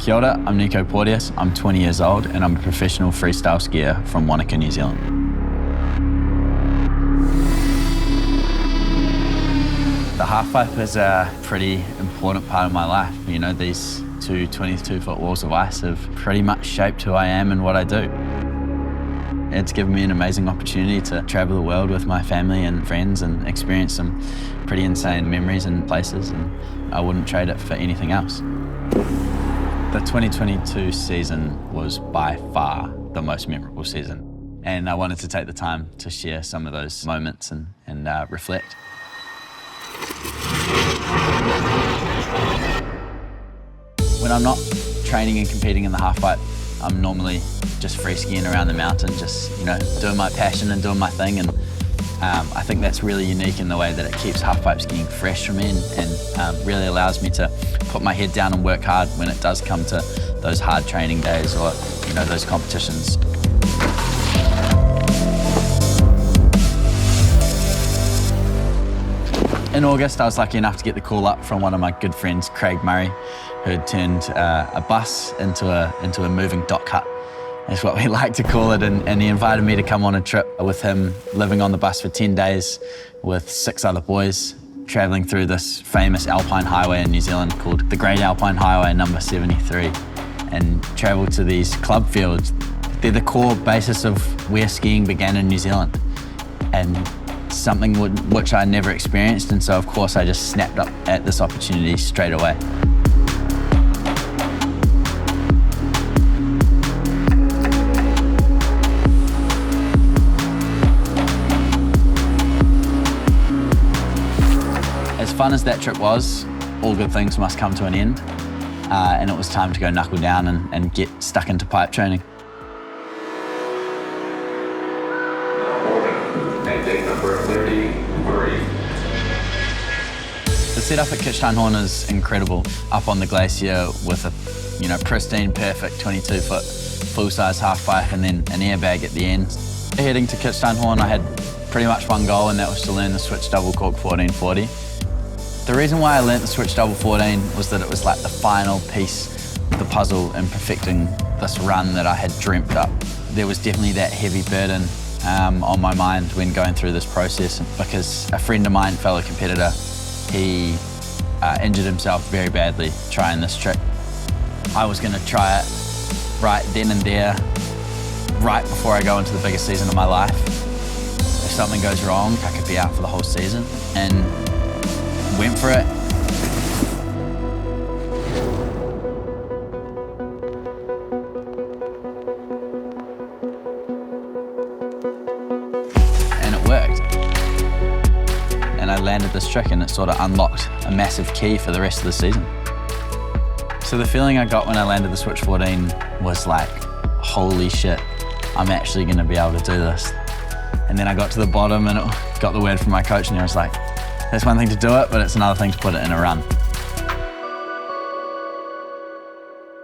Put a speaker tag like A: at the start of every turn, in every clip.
A: Kia ora, I'm Nico Poretous. I'm 20 years old and I'm a professional freestyle skier from Wanaka, New Zealand. The halfpipe is a pretty important part of my life. You know, these two 22-foot walls of ice have pretty much shaped who I am and what I do. It's given me an amazing opportunity to travel the world with my family and friends and experience some pretty insane memories and places, and I wouldn't trade it for anything else. The 2022 season was by far the most memorable season, and I wanted to take the time to share some of those moments and reflect. When I'm not training and competing in the halfpipe, I'm normally just free skiing around the mountain, just, you know, doing my passion and doing my thing. And I think that's really unique in the way that it keeps halfpipe skiing fresh for me and really allows me to put my head down and work hard when it does come to those hard training days or, you know, those competitions. In August, I was lucky enough to get the call up from one of my good friends, Craig Murray, who had turned a bus into a moving dock hut. That's what we like to call it, and he invited me to come on a trip with him, living on the bus for 10 days with 6 other boys, travelling through this famous alpine highway in New Zealand called the Great Alpine Highway number 73, and travel to these club fields. They're the core basis of where skiing began in New Zealand, and something which I never experienced, and so of course I just snapped up at this opportunity straight away. As fun as that trip was, all good things must come to an end, and it was time to go knuckle down and get stuck into pipe training. The setup at Kitchenhorn is incredible. Up on the glacier with a, you know, pristine, perfect 22-foot full-size halfpipe and then an airbag at the end. Heading to Kitchenhorn, I had pretty much one goal, and that was to learn the switch double cork 1440. The reason why I learnt the switch double 14 was that it was like the final piece of the puzzle in perfecting this run that I had dreamt up. There was definitely that heavy burden on my mind when going through this process, because a friend of mine, fellow competitor, he injured himself very badly trying this trick. I was going to try it right then and there, right before I go into the biggest season of my life. If something goes wrong, I could be out for the whole season, and went for it. And it worked. And I landed this trick, and it sort of unlocked a massive key for the rest of the season. So the feeling I got when I landed the switch 14 was like, holy shit, I'm actually gonna be able to do this. And then I got to the bottom and it got the word from my coach, and he was like, that's one thing to do it, but it's another thing to put it in a run.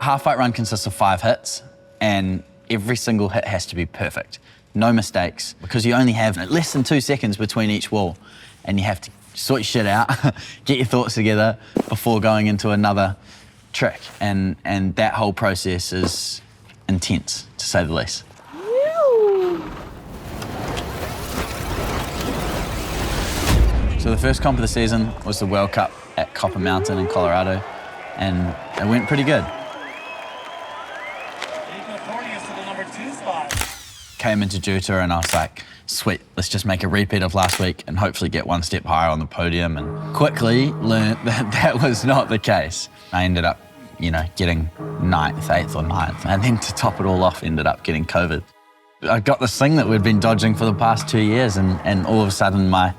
A: A half-pipe run consists of 5 hits, and every single hit has to be perfect. No mistakes, because you only have less than 2 seconds between each wall, and you have to sort your shit out, get your thoughts together before going into another trick. And that whole process is intense, to say the least. So the first comp of the season was the World Cup at Couper Mountain in Colorado, and it went pretty good. Came into Juta and I was like, sweet, let's just make a repeat of last week and hopefully get one step higher on the podium, and quickly learnt that that was not the case. I ended up, you know, getting 9th, 8th or 9th, and then to top it all off, ended up getting COVID. I got this thing that we'd been dodging for the past 2 years, and all of a sudden my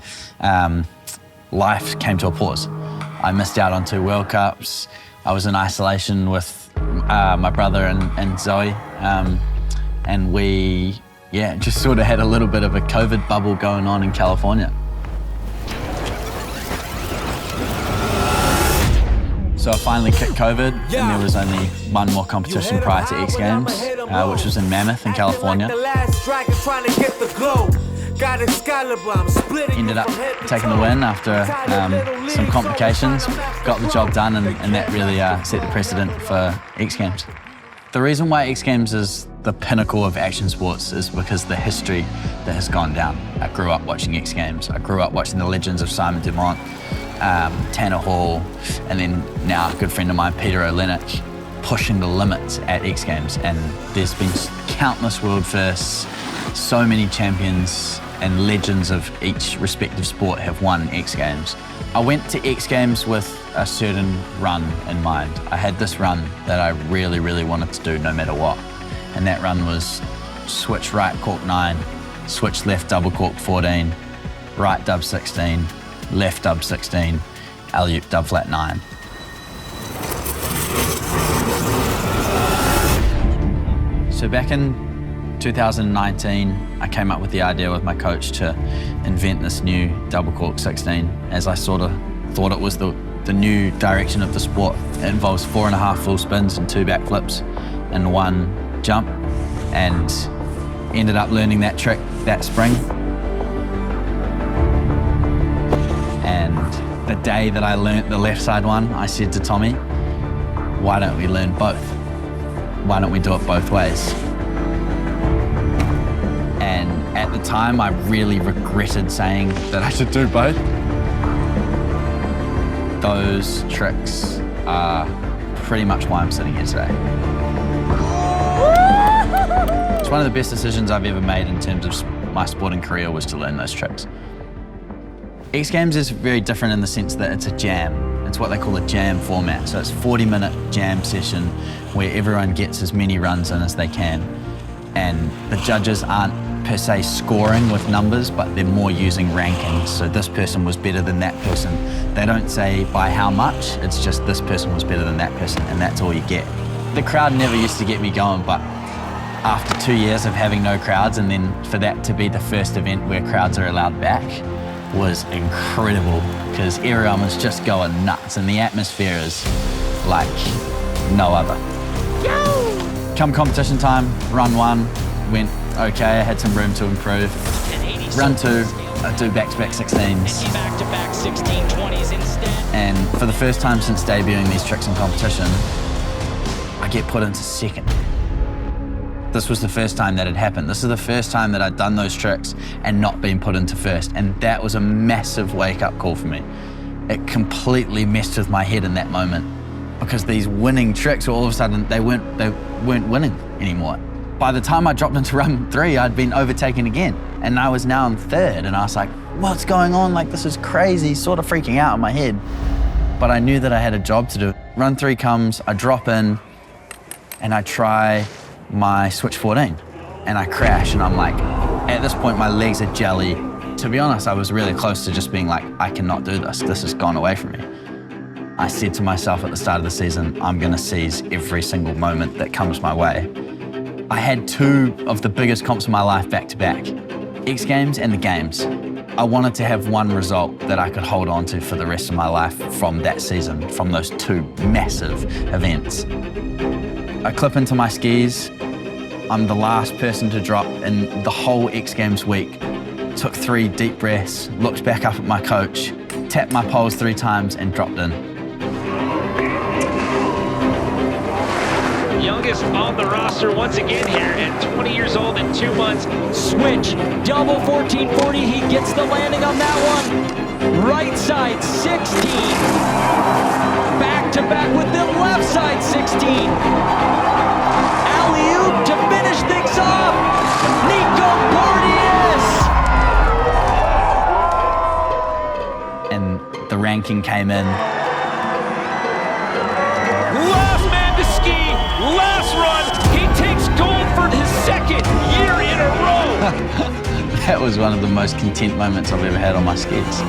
A: life came to a pause. I missed out on 2 World Cups. I was in isolation with my brother and Zoe, and we, just sort of had a little bit of a COVID bubble going on in California. So I finally kicked COVID, and there was only one more competition prior to X Games, which was in Mammoth in California. Ended up taking the win after some complications, got the job done, and that really set the precedent for X Games. The reason why X Games is the pinnacle of action sports is because the history that has gone down. I grew up watching X Games. I grew up watching the legends of Simon Dumont, Tanner Hall, and then now a good friend of mine, Peter O'Lennock, pushing the limits at X Games. And there's been countless world firsts, so many champions and legends of each respective sport have won X Games. I went to X Games with a certain run in mind. I had this run that I really, really wanted to do no matter what. And that run was switch right cork 9, switch left double cork 14, right dub 16, left dub 16, alley-oop dub flat 9. So back in 2019, I came up with the idea with my coach to invent this new double cork 16, as I sort of thought it was the new direction of the sport. It involves 4.5 full spins and 2 back flips and 1 jump, and ended up learning that trick that spring. And the day that I learnt the left side one, I said to Tommy, why don't we learn both? Why don't we do it both ways? And at the time, I really regretted saying that I should do both. Those tricks are pretty much why I'm sitting here today. It's one of the best decisions I've ever made in terms of my sporting career, was to learn those tricks. X Games is very different in the sense that it's a jam. It's what they call a jam format. So it's a 40-minute jam session where everyone gets as many runs in as they can. And the judges aren't per se scoring with numbers, but they're more using rankings. So this person was better than that person. They don't say by how much, it's just this person was better than that person, and that's all you get. The crowd never used to get me going, but after 2 years of having no crowds, and then for that to be the first event where crowds are allowed back, was incredible, because everyone was just going nuts, and the atmosphere is like no other. Yo! Come competition time, run 1 went okay, I had some room to improve. Run 2, I do back-to-back 16s.
B: Back-to-back 16-20s instead.
A: And for the first time since debuting these tricks in competition, I get put into second. This was the first time that had happened. This is the first time that I'd done those tricks and not been put into first. And that was a massive wake-up call for me. It completely messed with my head in that moment, because these winning tricks, all of a sudden, they weren't winning anymore. By the time I dropped into run 3, I'd been overtaken again. And I was now in third, and I was like, what's going on? Like, this is crazy, sort of freaking out in my head. But I knew that I had a job to do. Run 3 comes, I drop in, and I try my switch 14, and I crash, and I'm like, at this point, my legs are jelly. To be honest, I was really close to just being like, I cannot do this. This has gone away from me. I said to myself at the start of the season, I'm gonna seize every single moment that comes my way. I had 2 of the biggest comps of my life back to back, X Games and the Games. I wanted to have one result that I could hold on to for the rest of my life from that season, from those 2 massive events. I clip into my skis. I'm the last person to drop in the whole X Games week. Took 3 deep breaths, looked back up at my coach, tapped my poles 3 times and dropped in.
B: Youngest on the roster once again here at 20 years old and 2 months. Switch, double 1440, he gets the landing on that one. Right side 16. Back to back with the left side 16. Alley-oop to finish things off. Nico Poretous.
A: And the ranking came in.
B: Last man to ski, last run. He takes gold for his 2nd year in a row.
A: That was one of the most content moments I've ever had on my skis.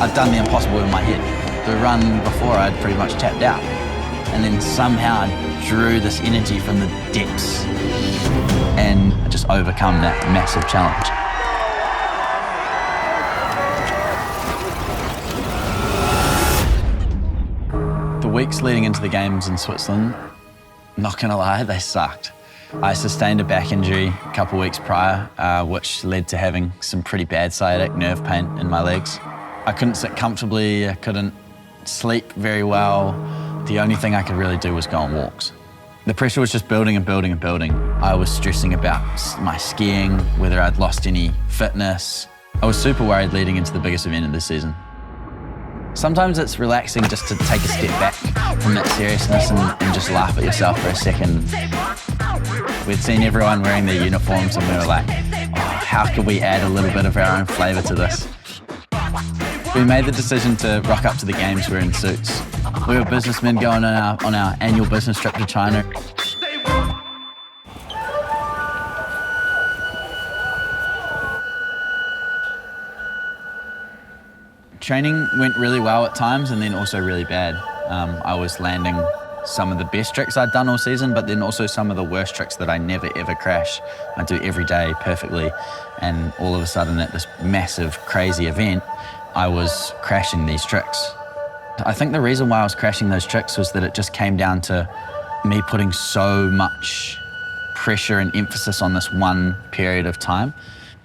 A: I'd done the impossible in my head. The run before, I'd pretty much tapped out. And then somehow I drew this energy from the depths and I just overcome that massive challenge. The weeks leading into the games in Switzerland, not gonna lie, they sucked. I sustained a back injury a couple weeks prior, which led to having some pretty bad sciatic nerve pain in my legs. I couldn't sit comfortably, I couldn't sleep very well. The only thing I could really do was go on walks. The pressure was just building and building and building. I was stressing about my skiing, whether I'd lost any fitness. I was super worried leading into the biggest event of the season. Sometimes it's relaxing just to take a step back from that seriousness and just laugh at yourself for a second. We'd seen everyone wearing their uniforms and we were like, oh, how can we add a little bit of our own flavour to this? We made the decision to rock up to the games wearing suits. We were businessmen going on our annual business trip to China. Training went really well at times and then also really bad. I was landing some of the best tricks I'd done all season, but then also some of the worst tricks that I never ever crash. I do every day perfectly, and all of a sudden at this massive, crazy event, I was crashing these tricks. I think the reason why I was crashing those tricks was that it just came down to me putting so much pressure and emphasis on this one period of time.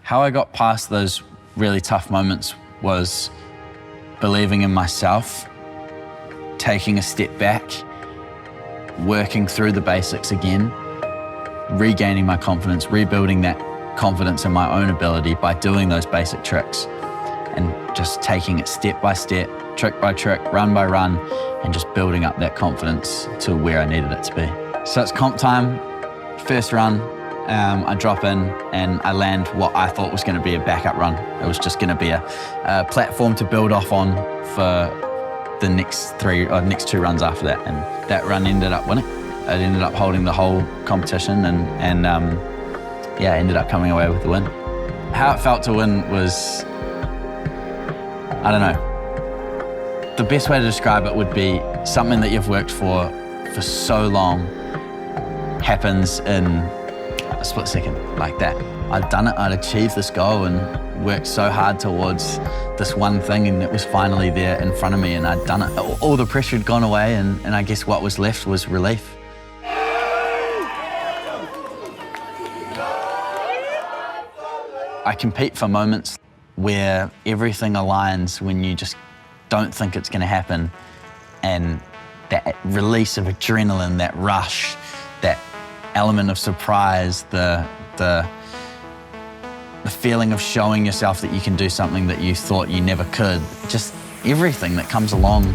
A: How I got past those really tough moments was believing in myself, taking a step back, working through the basics again, regaining my confidence, rebuilding that confidence in my own ability by doing those basic tricks and just taking it step by step, trick by trick, run by run, and just building up that confidence to where I needed it to be. So it's comp time, first run, I drop in and I land what I thought was going to be a backup run. It was just going to be a platform to build off on for the next two runs after that, and that run ended up winning. I ended up holding the whole competition and yeah, ended up coming away with the win. How it felt to win was, I don't know. The best way to describe it would be something that you've worked for so long happens in a split second like that. I'd done it, I'd achieved this goal and worked so hard towards this one thing, and it was finally there in front of me and I'd done it. All the pressure had gone away and I guess what was left was relief. I compete for moments where everything aligns when you just don't think it's going to happen, and that release of adrenaline, that rush, that element of surprise, the feeling of showing yourself that you can do something that you thought you never could, just everything that comes along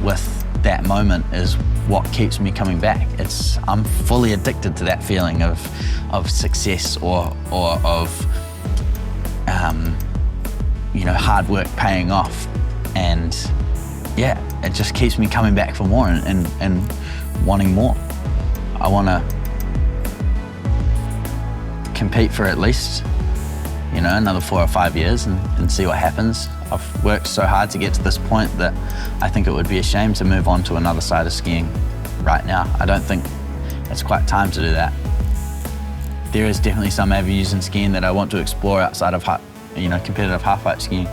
A: with that moment is what keeps me coming back. I'm fully addicted to that feeling of success or of hard work paying off, and yeah, it just keeps me coming back for more and wanting more. I want to compete for at least another 4 or 5 years and see what happens. I've worked so hard to get to this point that I think it would be a shame to move on to another side of skiing right now. I don't think it's quite time to do that. There is definitely some avenues in skiing that I want to explore outside of competitive halfpipe skiing,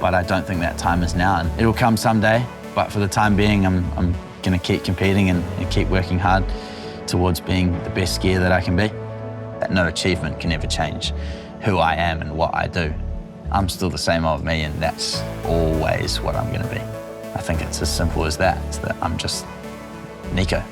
A: but I don't think that time is now, and it'll come someday. But for the time being, I'm going to keep competing and keep working hard towards being the best skier that I can be. That no achievement can ever change who I am and what I do. I'm still the same old me, and that's always what I'm going to be. I think it's as simple as that. It's that I'm just Nico.